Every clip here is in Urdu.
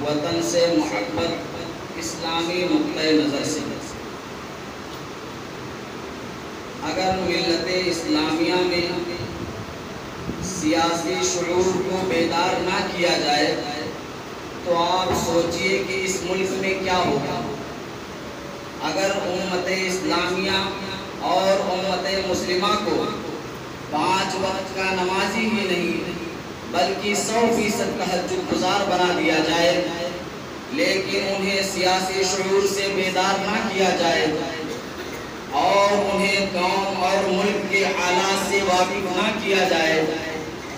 وطن سے محبت اسلامی نقطۂ نظر سے، اگر ملت اسلامیہ میں سیاسی شعور کو بیدار نہ کیا جائے تو آپ سوچئے کہ اس ملک میں کیا ہوگا۔ اگر امت اسلامیہ اور امت مسلمہ کو 5 وقت کا نمازی ہی نہیں بلکہ 100% تہجد گزار بنا دیا جائے، لیکن انہیں سیاسی شعور سے بیدار نہ کیا جائے اور انہیں قوم اور ملک کے حالات سے واقف نہ کیا جائے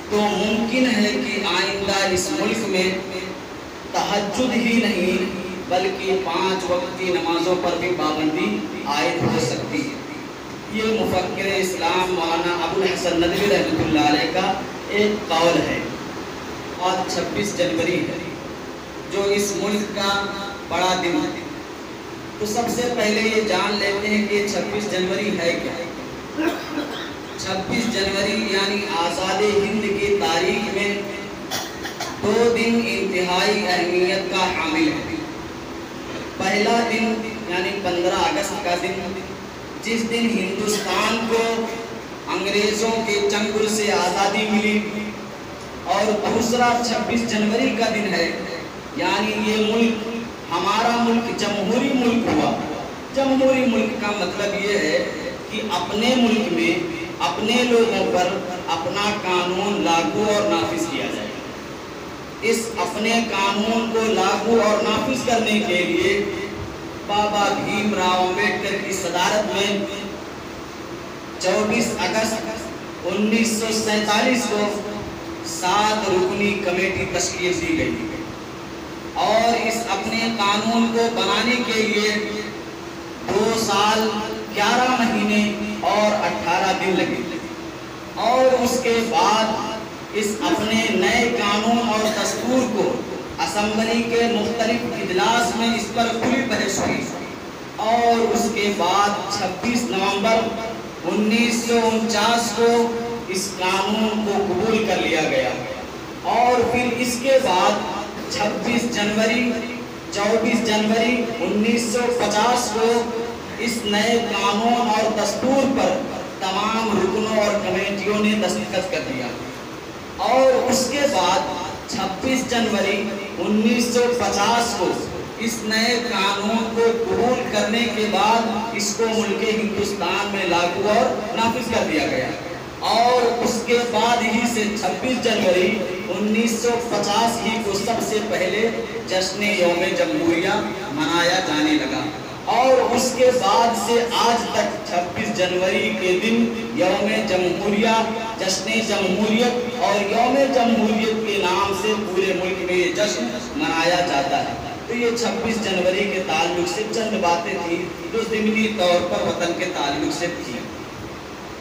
تو ممکن ہے کہ آئندہ اس ملک میں تہجد ہی نہیں بلکہ 5 وقتی نمازوں پر بھی پابندی عائد ہو سکتی ہے۔ یہ مفکر اسلام مولانا ابوالحسن ندوی رحمۃ اللہ علیہ کا ایک قول ہے۔ اور 26 جنوری ہے جو اس ملک کا بڑا دن ہے، تو سب سے پہلے یہ جان لیتے ہیں کہ 26 جنوری ہے کیا۔ 26 جنوری یعنی آزاد ہند کی تاریخ میں 2 دن انتہائی اہمیت کا حامل ہے۔ پہلا دن یعنی 15 اگست کا دن، جس دن ہندوستان کو انگریزوں کے چنگل سے آزادی ملی، اور دوسرا 26 جنوری کا دن ہے، یعنی یہ ملک ہمارا ملک جمہوری ملک ہوا۔ جمہوری ملک کا مطلب یہ ہے کہ اپنے ملک میں اپنے لوگوں پر اپنا قانون لاگو اور نافذ کیا جائے۔ اس اپنے قانون کو لاگو اور نافذ کرنے کے لیے بابا بھیم راؤ امبیڈکر کی صدارت میں 24 اگست 1947 کو 7 رکنی کمیٹی تشکیل دی گئی، اور اس اپنے قانون کو بنانے کے لیے 2 سال 11 مہینے اور 18 دن لگے، اور اس کے بعد اس اپنے نئے قانون اور دستور کو اسمبلی کے مختلف اجلاس میں اس پر کھلی بحث ہوئی، اور اس کے بعد 26 نومبر 1949 کو اس قانون کو قبول کر لیا گیا، اور پھر اس کے بعد 26 جنوری 24 جنوری 1950 کو اس نئے قانون اور دستور پر تمام رکنوں اور کمیٹیوں نے دستخط کر دیا، اور اس کے بعد 26 جنوری 1950 کو اس نئے قانون کو قبول کرنے کے بعد اس کو ملک ہندوستان میں لاگو اور نافذ کر دیا گیا، اور اس کے بعد ہی سے 26 جنوری 1950 ہی کو سب سے پہلے جشن یوم جمہوریہ منایا جانے لگا، اور اس کے بعد سے آج تک 26 جنوری کے دن یوم جمہوریہ، جشن جمہوریت اور یوم جمہوریت کے نام سے پورے ملک میں یہ جشن منایا جاتا ہے۔ تو یہ 26 جنوری کے تعلق سے چند باتیں تھیں جو ضمنی طور پر وطن کے تعلق سے تھی۔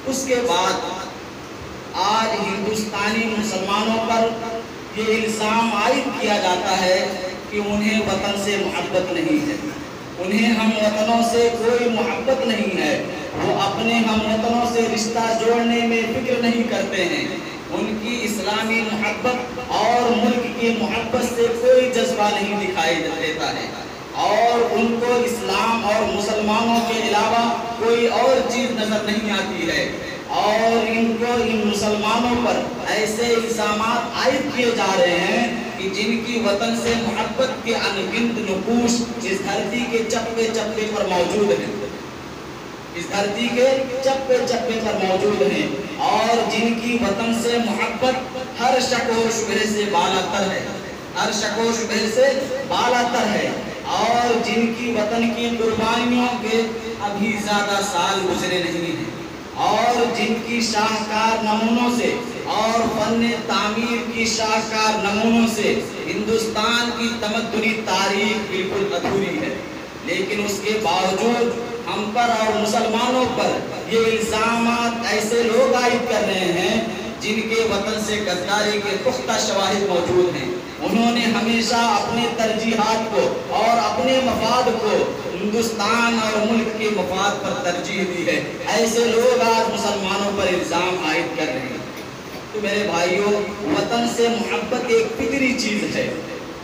اس کے بعد آج ہندوستانی مسلمانوں پر یہ الزام عائد کیا جاتا ہے کہ انہیں وطن سے محبت نہیں ہے، انہیں ہم وطنوں سے کوئی محبت نہیں ہے، وہ اپنے ہم وطنوں سے رشتہ جوڑنے میں فکر نہیں کرتے ہیں، ان کی اسلامی محبت اور ملک کی محبت سے کوئی جذبہ نہیں دکھائی دیتا ہے، اور ان کو اسلام اور مسلمانوں کے علاوہ کوئی اور چیز نظر نہیں آتی ہے، اور ان کو ان مسلمانوں پر ایسے الزامات عائد کیے جا رہے ہیں کہ جن کی وطن سے محبت کے انگنت نقوش اس دھرتی کے چپے چپے پر موجود ہیں، اس دھرتی کے چپے چپے پر موجود ہیں، اور جن کی وطن سے محبت ہر شک و شبہ سے بالاتر ہے، ہر شک و شبہ سے بالاتر ہے، اور جن کی وطن کی قربانیوں کے ابھی زیادہ سال گزرے نہیں ہیں، اور جن کی شاہکار نمونوں سے اور فن تعمیر کی شاہکار نمونوں سے ہندوستان کی تمدنی تاریخ بالکل ادھوری ہے، لیکن اس کے باوجود ہم پر اور مسلمانوں پر یہ الزامات ایسے لوگ عائد کر رہے ہیں جن کے وطن سے غداری کے پختہ شواہد موجود ہیں۔ انہوں نے ہمیشہ اپنے ترجیحات کو اور اپنے مفاد کو ہندوستان اور ملک کے مفاد پر ترجیح دی ہے، ایسے لوگ آج مسلمانوں پر الزام عائد کر رہے ہیں۔ تو میرے بھائیوں، وطن سے محبت ایک فطری چیز ہے،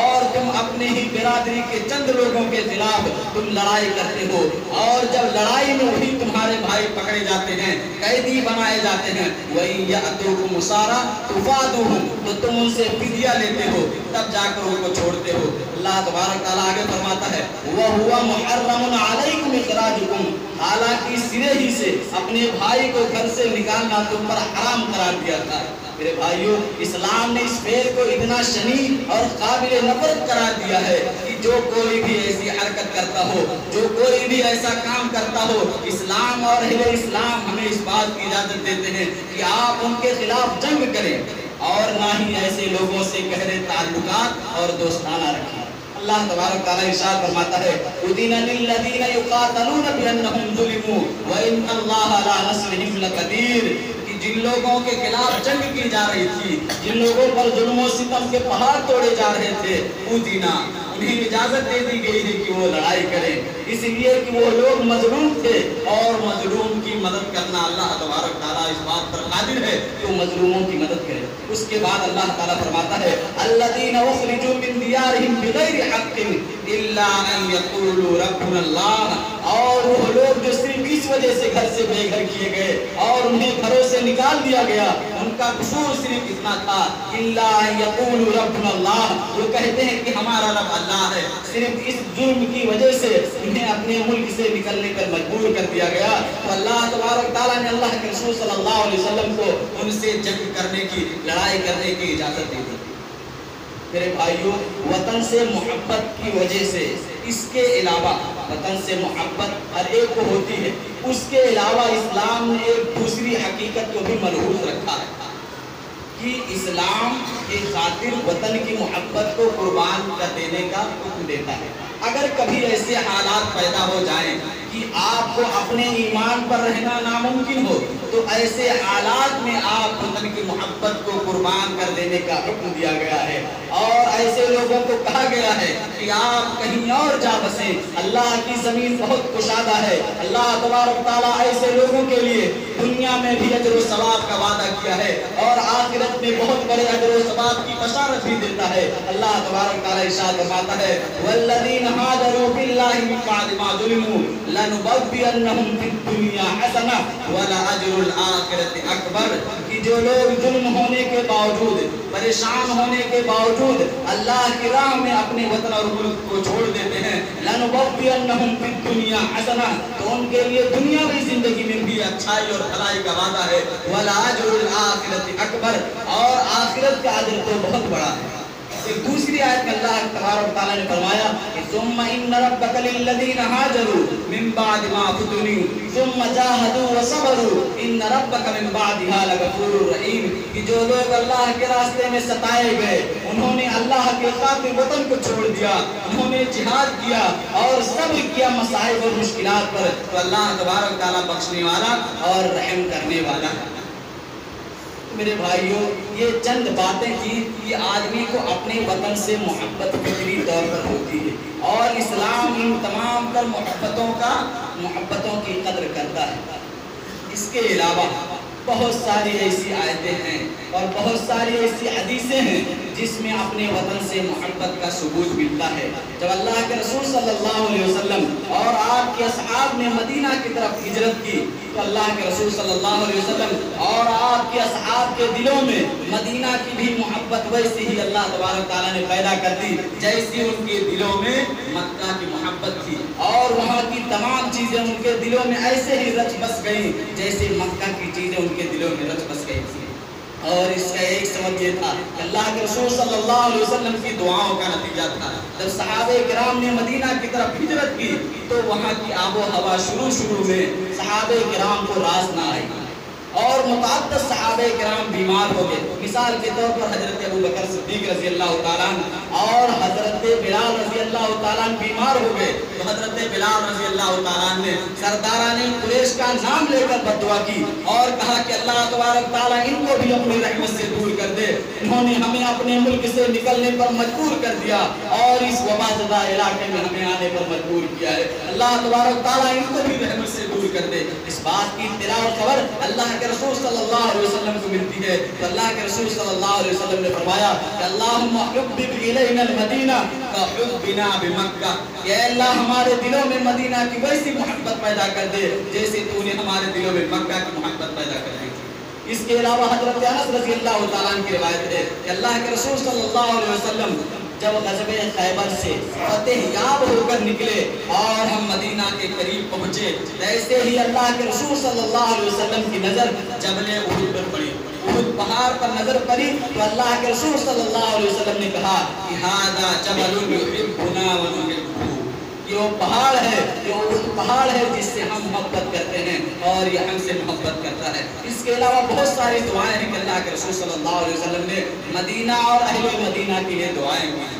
اور تم اپنے ہی برادری کے چند لوگوں کے خلاف تم لڑائی کرتے ہو، اور جب لڑائی میں وہی تمہارے بھائی پکڑے جاتے ہیں، قیدی بنائے جاتے ہیں، وَإِن يَأْتُوكُمْ أُسَارَىٰ تُفَادُوهُمْ، تو تم ان سے فدیہ لیتے ہو، تب جا کر ان کو چھوڑتے ہو۔ اللہ تبارک تعالیٰ آگے فرماتا ہے وَهُوَ مُحَرَّمٌ عَلَيْكُمْ إِخْرَاجُكُمْ، حالانکہ سرے ہی سے اپنے بھائی کو گھر سے نکالنا تم پر حرام قرار دیا تھا۔ میرے بھائیوں، اسلام نے اس فعل کو اتنا شنیع اور قابل نفرت قرار دیا ہے کہ جو کوئی بھی ایسی حرکت کرتا ہو، جو کوئی بھی ایسا کام کرتا ہو، اسلام اور اہل اسلام ہمیں اس بات کی اجازت دیتے ہیں کہ آپ ان کے خلاف جنگ کریں اور نہ ہی ایسے لوگوں سے گہرے تعلقات اور دوستانہ رکھیں۔ اللہ تبارک تعالیٰ ارشاد فرماتا ہے اُذِنَ لِلَّذِينَ يُقَاتَلُونَ بِأَنَّهُمْ ظُلِمُوا وَإِنَّ اللَّهَ عَلَىٰ نَصْرِهِمْ لَقَدِيرٌ، کہ جن لوگوں کے خلاف جنگ کی جا رہی تھی، جن لوگوں پر ظلم و ستم کے پہاڑ توڑے جا رہے تھے، اُذِنَ، انہیں اجازت دے دی گئی ہے کہ وہ لڑائی کریں، اس لیے کہ وہ لوگ مظلوم تھے، اور مظلوم کی مدد کرنا اللہ تبارک تعالیٰ اس بات پر قادر ہے کہ وہ مظلوموں کی مدد کرے۔ اس کے بعد اللہ تعالیٰ فرماتا ہے الذین اخرجوا من دیارہم بغیر حق الا ان یقولوا ربنا اللہ، اور وہ لوگ جو صرف اس وجہ سے گھر سے بے گھر کیے گئے اور انہیں گھروں سے نکال دیا گیا، ان کا قصور صرف اتنا تھا الا ان یقولوا ربنا اللہ، وہ کہتے ہیں کہ ہمارا رب اللہ ہے، صرف اس ظلم کی وجہ سے انہیں اپنے ملک سے نکلنے پر مجبور کر دیا گیا۔ تو اللہ تبارک تعالیٰ نے اللہ کے رسول صلی اللہ علیہ وسلم کو ان سے جنگ کرنے کی، لڑائی کرنے کی اجازت دی تھی۔ میرے بھائیوں، وطن سے محبت کی وجہ سے، اس کے علاوہ وطن سے محبت ہر ایک کو ہوتی ہے، اس کے علاوہ اسلام نے ایک دوسری حقیقت کو بھی ملحوظ رکھا ہے کہ اسلام کی خاطر وطن کی محبت کو قربان کر دینے کا حکم دیتا ہے۔ اگر کبھی ایسے حالات پیدا ہو جائیں کہ آپ کو اپنے ایمان پر رہنا ناممکن ہو، تو ایسے حالات میں آپ وطن کی محبت کو قربان کر دینے کا حکم دیا گیا ہے، اور ایسے لوگوں کو کہا گیا ہے کہ آپ کہیں اور جا بسیں، اللہ کی زمین بہت کشادہ ہے۔ اللہ تبارک تعالیٰ ایسے لوگوں کے لیے دنیا میں بھی اجر و ثواب کا وعدہ کیا ہے، اور آخرت میں بہت بڑے اجر و ثواب کی بشارت بھی دیتا ہے۔ اللہ تبارک تعالیٰ ارشاد فرماتا ہے والذین ہاجروا فی اللہ من بعد ما ظلموا لنبوئنہم فی الدنیا حسنہ ولأجر الآخرۃ اکبر، کہ جو لوگ ظلم ہونے کے باوجود، پریشان ہونے کے باوجود اللہ کی راہ میں اپنے وطن اور ملک کو چھوڑ دیتے ہیں، لنبوئنہم فی الدنیا حسنہ، تو ان کے لیے دنیاوی زندگی میں بھی اچھائی اور بھلائی کا وعدہ ہے، وَلَأَجْرُ الْآخِرَةِ أَكْبَرُ، اور آخرت کا اجر تو بہت بڑا ہے۔ ایک دوسری آیت میں اللہ تبارک تعالیٰ نے فرمایا کہ ثُمَّ إِنَّ رَبَّكَ لِلَّذِينَ هَاجَرُوا مِن بَعْدِ مَا فُتِنُوا ثُمَّ جَاهَدُوا وَصَبَرُوا إِنَّ رَبَّكَ مِن بَعْدِهَا لَغَفُورٌ رَحِيمٌ، کہ جو لوگ اللہ کے راستے میں ستائے گئے، انہوں نے اللہ کے خاطر وطن کو چھوڑ دیا، انہوں نے جہاد کیا اور صبر کیا مصائب اور مشکلات پر، تو اللہ تبارک تعالیٰ بخشنے والا اور رحم کرنے والا ہے۔ میرے بھائیوں، یہ چند باتیں تھیں کہ آدمی کو اپنے وطن سے محبت فطری طور پر ہوتی ہے، اور اسلام ان تمام تر محبتوں کی قدر کرتا ہے۔ اس کے علاوہ بہت ساری ایسی آیتیں ہیں اور بہت ساری ایسی حدیثیں ہیں جس میں اپنے وطن سے محبت کا ثبوت ملتا ہے۔ جب اللہ کے رسول صلی اللہ علیہ وسلم اور آپ کے اصحاب نے مدینہ کی طرف ہجرت کی، تو اللہ کے رسول صلی اللہ علیہ وسلم اور آپ کے اصحاب کے دلوں میں مدینہ کی بھی محبت ویسی ہی اللہ تبارک تعالیٰ نے پیدا کر دی جیسی ان کے دلوں میں مکہ کی محبت تھی، اور وہاں کی تمام چیزیں ان کے دلوں میں ایسے ہی رچ بس گئیں جیسے مکہ کی چیزیں ان کے دلوں میں رچ بس گئی تھی۔ اور اس کا ایک سبب یہ تھا کہ اللہ کے رسول صلی اللہ علیہ وسلم کی دعاؤں کا نتیجہ تھا۔ جب صحابہ کرام نے مدینہ کی طرف ہجرت کی تو وہاں کی آب و ہوا شروع میں صحابہ کرام کو راس نہ آئی، اور متعدد صحابہ کرام بیمار ہو گئے۔ مثال کے طور پر حضرت ابوبکر صدیق رضی اللہ تعالیٰ عنہ اور حضرت بلال رضی اللہ تعالیٰ عنہ بیمار ہو گئے، تو حضرت بلال رضی اللہ تعالیٰ عنہ نے سرداران قریش کا نام لے کر بددعا کی اور کہا کہ اللہ تبارک تعالیٰ ان کو بھی اپنی رحمت سے دور کر دے، انہوں نے ہمیں اپنے ملک سے نکلنے پر مجبور کر دیا اور اس وبا زدہ علاقے میں ہمیں آنے پر مجبور کیا ہے، اللہ تبارک تعالیٰ ان کو بھی رحمت سے دور کر دے۔ اس بات کی اطلاع اور خبر اللہ کے رسول صلی اللہ علیہ وسلم کو ملتی ہے تو اللہ کے رسول صلی اللہ علیہ وسلم نے فرمایا کہ اللہم حبب الینا المدینہ کحبنا بمکہ، کہ اے اللہ ہمارے دلوں میں مدینہ کی ویسی محبت پیدا کر دے جیسے تو نے ہمارے دلوں میں مکہ کی محبت پیدا کر دی۔ اس کے علاوہ حضرت انس رضی اللہ تعالیٰ عنہ کی روایت ہے کہ اللہ کے رسول صلی اللہ علیہ وسلم جب غزوہ خیبر سے فتح یاب ہو کر نکلے اور ہم مدینہ کے قریب پہنچے، ایسے ہی اللہ کے رسول صلی اللہ علیہ وسلم کی نظر جبل احد پر پڑی، احد پہاڑ پر نظر پڑی تو اللہ کے رسول صلی اللہ علیہ وسلم نے کہا کہ ھذا جبل یحبنا ونحبہ، یہ وہ پہاڑ ہے، یہ وہ پہاڑ ہے جس سے ہم محبت کرتے ہیں اور یہ ہم سے محبت کرتا ہے۔ اس کے علاوہ بہت ساری دعائیں ہیں کہ اللہ کے رسول صلی اللہ علیہ وسلم نے مدینہ اور اہل مدینہ کے لیے دعائیں کی ہیں۔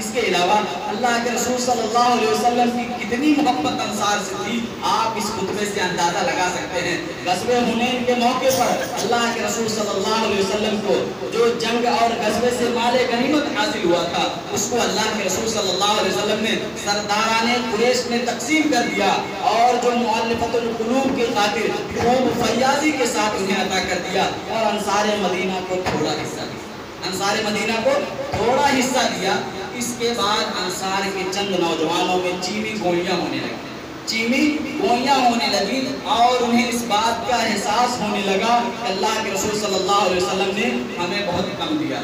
اس کے علاوہ اللہ کے رسول صلی اللہ علیہ وسلم کی کتنی محبت انصار سے تھی آپ اس خطبے سے اندازہ لگا سکتے ہیں۔ غزوہ حنین کے موقع پر اللہ کے رسول صلی اللہ علیہ وسلم کو جو جنگ اور غزوے سے مال غنیمت حاصل ہوا تھا اس کو اللہ کے رسول صلی اللہ علیہ وسلم نے سرداران قریش نے تقسیم کر دیا اور جو مؤلفۃ القلوب کی خاطر خوب فیاضی کے ساتھ انہیں عطا کر دیا اور انصار مدینہ کو تھوڑا حصہ دیا، انصار مدینہ کو تھوڑا حصہ دیا۔ اس کے بعد انصار کے چند نوجوانوں میں چینی گوئیاں ہونے لگی، چینی گوئیاں ہونے لگی اور انہیں اس بات کا احساس ہونے لگا کہ اللہ کے رسول صلی اللہ علیہ وسلم نے ہمیں بہت کم دیا،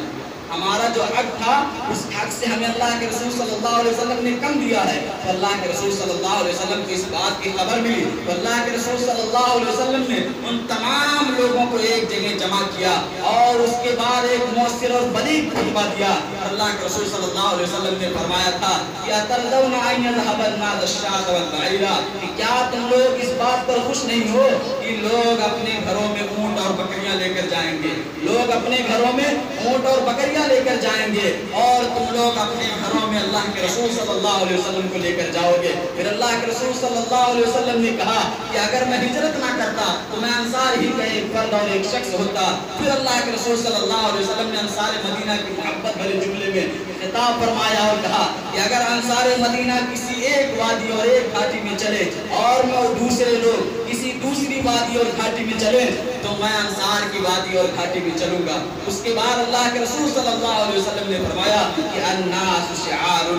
ہمارا جو حق تھا اس حق سے ہمیں اللہ کے رسول صلی اللہ علیہ وسلم نے کم دیا ہے۔ تو اللہ کے رسول صلی اللہ علیہ وسلم کو اس بات کی خبر ملی تو اللہ کے رسول صلی اللہ علیہ وسلم نے ان تمام لوگوں کو ایک جگہ جمع کیا اور اس کے بعد ایک مؤثر اور بلیغ خطبہ دیا۔ اللہ کے رسول صلی اللہ علیہ وسلم نے فرمایا تھا کہ اترضون ان يذهب الناس الشاة والبعير، کہ کیا تم لوگ اس بات پر خوش نہیں ہو کہ لوگ اپنے گھروں میں اونٹ اور بکریاں لے کر جائیں گے، لوگ اپنے گھروں میں اونٹ اور بکریاں لے کر جائیں گے اور تم لوگ اپنے گھروں میں اللہ کے رسول صلی اللہ علیہ وسلم کو لے کر جاؤ گے۔ پھر اللہ کے رسول صلی اللہ علیہ وسلم نے کہا کہ اگر میں ہجرت نہ کرتا تو میں انصار ہی کا ایک فرد اور ایک شخص ہوتا۔ پھر اللہ کے رسول صلی اللہ علیہ وسلم نے انصار مدینہ کی محبت بھرے جملے میں خطاب فرمایا اور کہا کہ اگر انصار مدینہ کسی ایک وادی اور ایک گھاٹی میں چلے اور میں دوسرے لوگ کسی دوسری وادی اور گھاٹی میں چلے تو میں انصار کی وادی اور گھاٹی میں چلوں گا۔ اس کے بعد اللہ کے رسول صلی اللہ علیہ وسلم نے فرمایا کہ الناس شعار،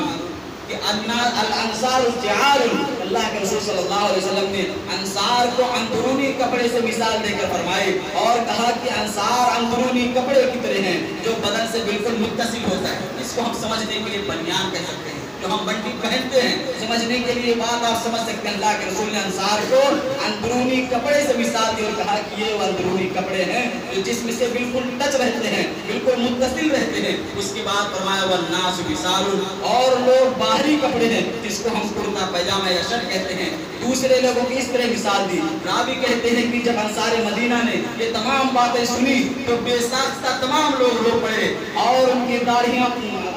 کہ الانصار شعار، اللہ کے رسول صلی اللہ علیہ وسلم نے انصار کو اندرونی کپڑے سے مثال دے کر فرمائی اور کہا کہ انصار اندرونی کپڑے کی طرح ہیں جو بدن سے بالکل متصل ہوتا ہے۔ اس کو ہم سمجھنے کے لیے بنیان کہہ سکتے ہیں، جو ہم بنٹی پہنتے ہیں، سمجھنے کے لیے بات آپ سمجھ سکتے ہیں۔ اللہ کے رسول نے انصار کو اندرونی کپڑے سے مثال دی اور کہا کہ یہ وہ اندرونی کپڑے ہیں جو جسم سے بالکل ٹچ رہتے ہیں، بالکل متصل رہتے ہیں۔ اس کے بعد فرمایا والناس بسار، اور لوگ باہری کپڑے ہیں جس کو ہم کرتا پائجامہ یا شرٹ کہتے ہیں۔ دوسرے لوگوں کی اس طرح مثال دی۔ راوی کہتے ہیں کہ جب انصار مدینہ نے یہ تمام باتیں سنی تو بے ساختہ تمام لوگ رو پڑے اور ان کی داڑھیاں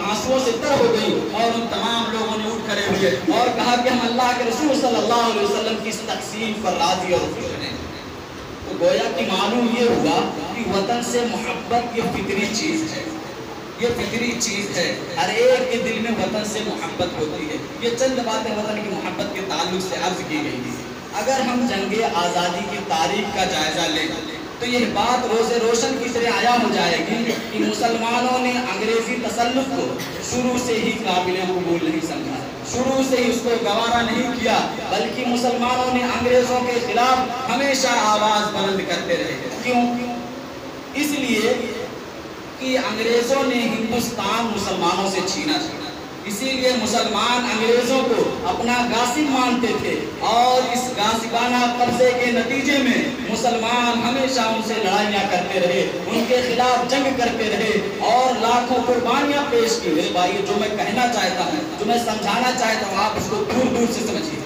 آنسوؤں سے تر ہو گئی اور ان تمام لوگوں نے اٹھ کھڑے ہوئے اور کہا کہ ہم اللہ کے رسول صلی اللہ علیہ وسلم کی اس تقسیم پر راضی اور خوش ہیں۔ تو گویا کہ معلوم یہ ہوا کہ وطن سے محبت یہ فطری چیز ہے، یہ فطری چیز ہے، ہر ایک کے دل میں وطن سے محبت ہوتی ہے۔ یہ چند باتیں وطن کی محبت کے تعلق سے عرض کی گئی ہیں۔ اگر ہم جنگ آزادی کی تاریخ کا جائزہ لیں تو یہ بات روز روشن کی طرح عیاں ہو جائے گی کہ مسلمانوں نے انگریزی تسلط کو شروع سے ہی قابل قبول نہیں سمجھا، شروع سے ہی اس کو گوارا نہیں کیا، بلکہ مسلمانوں نے انگریزوں کے خلاف ہمیشہ آواز بلند کرتے رہے۔ کیوں؟ اس لیے کہ انگریزوں نے ہندوستان مسلمانوں سے چھینا تھا، اسی لیے مسلمان انگریزوں کو اپنا غاصب مانتے تھے اور اس غاصبانہ قبضے کے نتیجے میں مسلمان ہمیشہ ان سے لڑائیاں کرتے رہے، ان کے خلاف جنگ کرتے رہے اور لاکھوں قربانیاں پیش کی۔ میرے بھائی جو میں کہنا چاہتا ہوں، جو میں سمجھانا چاہتا ہوں، آپ اس کو دور دور سے سمجھیے۔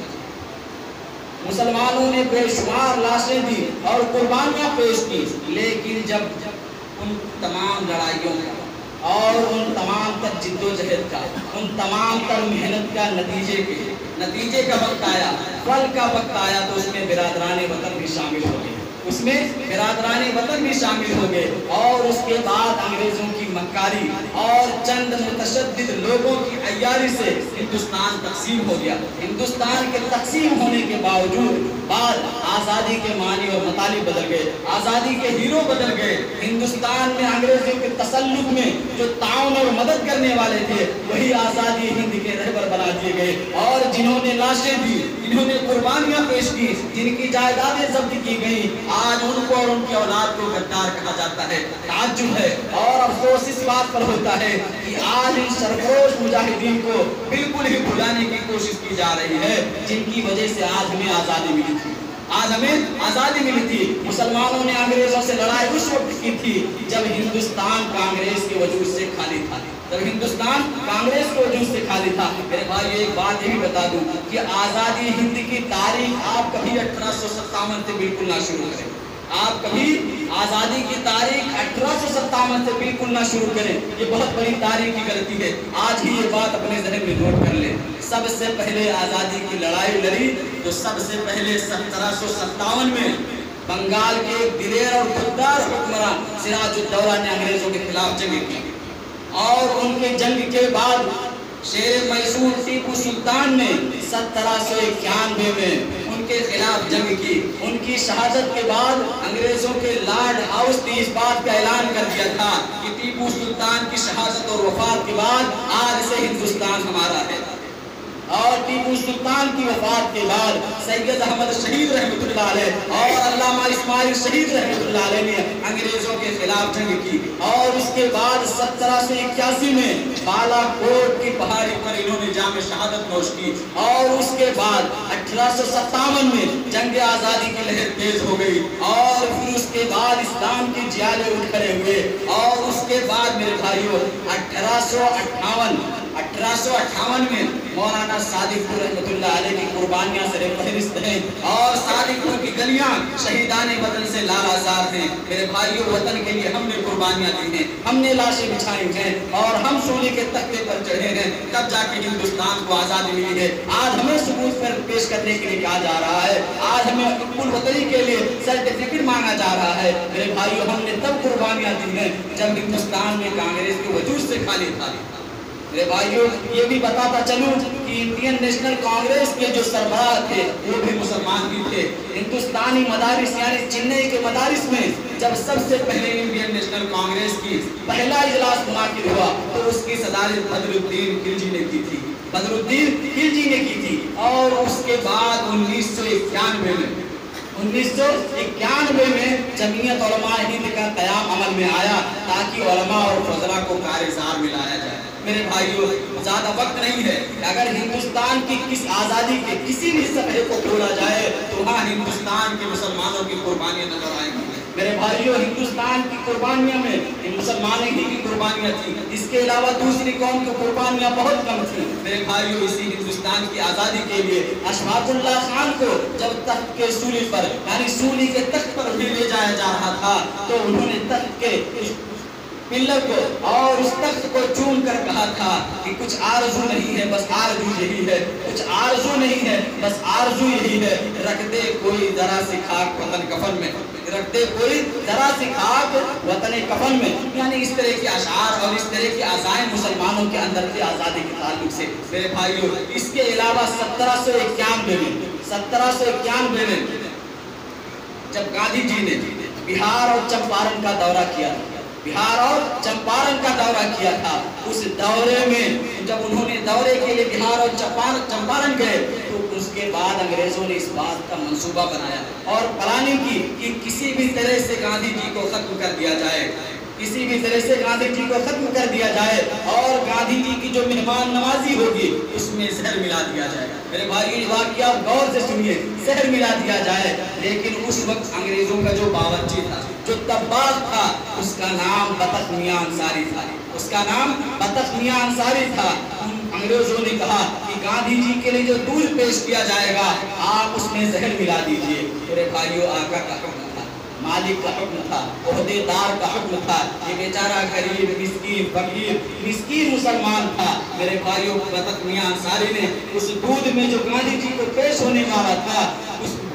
مسلمانوں نے بے شمار لاشیں دی اور قربانیاں پیش کی، لیکن جب ان تمام لڑائیوں کا اور ان تمام تر جد و جہد کا، ان تمام تر محنت کا نتیجے کا وقت آیا، پھل کا وقت آیا تو اس میں برادران وطن بھی شامل ہو گئے، اس میں برادران وطن بھی شامل ہو گئے، اور اس کے بعد انگریزوں کی مکاری اور چند متشدد لوگوں کی عیاری سے ہندوستان تقسیم ہو گیا۔ ہندوستان کے تقسیم ہونے کے باوجود بعد آزادی کے معنی اور مطالب بدل گئے، آزادی کے ہیرو بدل گئے۔ ہندوستان میں انگریزوں کے تسلط میں جو تعاون اور مدد کرنے والے تھے وہی آزادی ہند کے رہبر بنا دیے گئے، اور جنہوں نے لاشیں دی، جنہوں نے قربانیاں پیش کی، جن کی جائیدادیں ضبط کی گئی، آج ان کو اور ان کی اولاد کو غدار کہا جاتا ہے۔ تعجب ہے اور افسوس اس بات پر ہوتا ہے کہ آج ان سرفروش مجاہدین کو بالکل ہی بھلانے کی کوشش کی جا رہی ہے، جن کی وجہ سے آج ہمیں آزادی ملی تھی، آج ہمیں آزادی ملی تھی۔ مسلمانوں نے انگریزوں سے لڑائی اس وقت کی تھی جب ہندوستان کانگریس کے وجود سے خالی تھا، جب ہندوستان کانگریس کے وجود سے خالی تھا۔ میرے بھائی ایک بات یہ بھی بتا دوں کہ آزادی ہند کی تاریخ آپ کبھی 1857 سے بالکل نہ شروع کریں، آپ کبھی آزادی کی تاریخ 1857 سے بالکل نہ شروع کریں، یہ بہت بڑی تاریخی غلطی ہے۔ آج ہی یہ بات اپنے ذہن میں نوٹ کر لیں۔ سب سے پہلے آزادی کی لڑائی لڑی تو سب سے پہلے 1757 میں بنگال کے ایک دلیر اور خوددار حکمراں سراج الدولہ نے انگریزوں کے خلاف جنگ کی، اور ان کے جنگ کے بعد شیر میسور ٹیپو سلطان نے 1791 میں ان کے خلاف جنگ کی۔ ان کی شہادت کے بعد انگریزوں کے لارڈ ہاؤس نے اس بات کا اعلان کر دیا تھا کہ ٹیپو سلطان کی شہادت اور وفات کے بعد آج سے ہندوستان ہمارا ہے، اور ٹیپو سلطان کی وفات کے بعد سید احمد شہید رحمۃ اللہ علیہ اور علامہ اسماعیل شہید رحمۃ اللہ علیہ نے انگریزوں کے خلاف جنگ کی، اور اس کے بعد 1781 میں بالا کوٹ کی پہاڑی پر انہوں نے جام شہادت نوش کی، اور اس کے بعد 1857 میں جنگ آزادی کی لہر تیز ہو گئی، اور پھر اس کے بعد اسلام کی جیالے اٹھ کھڑے ہوئے، اور اس کے بعد میرے بھائیوں 1858 میں مولانا صادق پور رحمۃ اللہ علیہ کی قربانیاں سر فہرست ہیں، اور صادق پور کی گلیاں شہیدان وطن سے لالازار ہیں۔ میرے بھائیوں، وطن کے لیے ہم نے قربانیاں دی ہیں، ہم نے لاشیں بچھائی ہیں، اور ہم سونے کے تختے پر چڑھے ہیں، تب جا کے ہندوستان کو آزادی ملی ہے۔ آج ہمیں ثبوت پر پیش کرنے کے لیے کہا جا رہا ہے، آج ہمیں حب الوطنی کے لیے سرٹیفکیٹ مانگا جا رہا ہے۔ میرے بھائیوں، ہم نے تب قربانیاں دی ہیں جب ہندوستان میں کانگریس کے وجود سے خالی تھا۔ میرے بھائیوں، یہ بھی بتاتا چلوں کہ انڈین نیشنل کانگریس کے جو سربراہ تھے وہ بھی مسلمان بھی تھے۔ ہندوستانی مدارس یعنی چنئی کے مدارس میں جب سب سے پہلے انڈین نیشنل کانگریس کی پہلا اجلاس منعقد ہوا تو اس کی صدارت بدر الدین خلجی نے کی تھی، بدر الدین خلجی نے کی تھی، اور اس کے بعد 1991 میں جمعیت علماء ہند کا قیام عمل میں آیا تاکہ علماء اور فضلاء کو کارزار ملایا جائے۔ میرے بھائیوں، زیادہ وقت نہیں ہے، اگر ہندوستان کی کس آزادی کے کسی بھی صفحے کو کھولا جائے تو وہاں ہندوستان کے مسلمانوں کی قربانیاں نظر آئیں گی۔ میرے بھائیوں، ہندوستان کی قربانیاں میں مسلمانوں ہی کی قربانیاں تھیں، اس کے علاوہ دوسری قوم کی قربانیاں بہت کم تھیں۔ میرے بھائیوں، اسی ہندوستان کی آزادی کے لیے اشفاق اللہ خان کو جب تخت کے سولی پر یعنی سولی کے تخت پر بھی لے جایا جا رہا تھا تو انہوں نے تخت کے پلر کو اور اس تخت کو چوم کر کہا تھا کہ کچھ آرزو نہیں ہے بس آرزو یہی ہے، کچھ آرزو نہیں ہے بس آرزو یہی ہے، رکھ دے کوئی ذرا سی خاک وطن کفن میں، رکھ دے کوئی ذرا سی خاک وطن کفن میں۔ یعنی اس طرح کے اشعار اور اس طرح کے عزائم مسلمانوں کے اندر تھے آزادی کے تعلق سے۔ میرے بھائیوں، اس کے علاوہ 1791 میں جب گاندھی جی نے بہار اور چمپارن کا دورہ کیا تھا، اس دورے میں جب انہوں نے دورے کے لیے بہار اور چمپارن گئے تو اس کے بعد انگریزوں نے اس بات کا منصوبہ بنایا اور پلاننگ کی کہ کسی بھی طرح سے گاندھی جی کو ختم کر دیا جائے، کسی بھی طرح سے گاندھی جی کو ختم کر دیا جائے، اور گاندھی جی کی جو مہمان نوازی ہوگی اس میں زہر ملا دیا جائے۔ میرے بھائی، واقعہ آپ غور سے سنیے، زہر ملا دیا جائے۔ لیکن اس وقت انگریزوں کا جو باورچی تھا، جو طباخ تھا، اس کا نام بطخ میاں انصاری تھا، انگریزوں نے کہا کہ گاندھی جی کے لیے جو دودھ پیش کیا جائے گا آپ اس میں زہر ملا دیجئے۔ میرے بھائیو، آقا کا حکم تھا، مالک کا حکم تھا، عہدے دار کا حکم تھا، یہ بیچارہ غریب مسکین فقیر مسکین مسلمان تھا۔ میرے بھائیو، بطخ میاں انصاری نے اس دودھ میں جو گاندھی جی کو پیش ہونے والا تھا، اس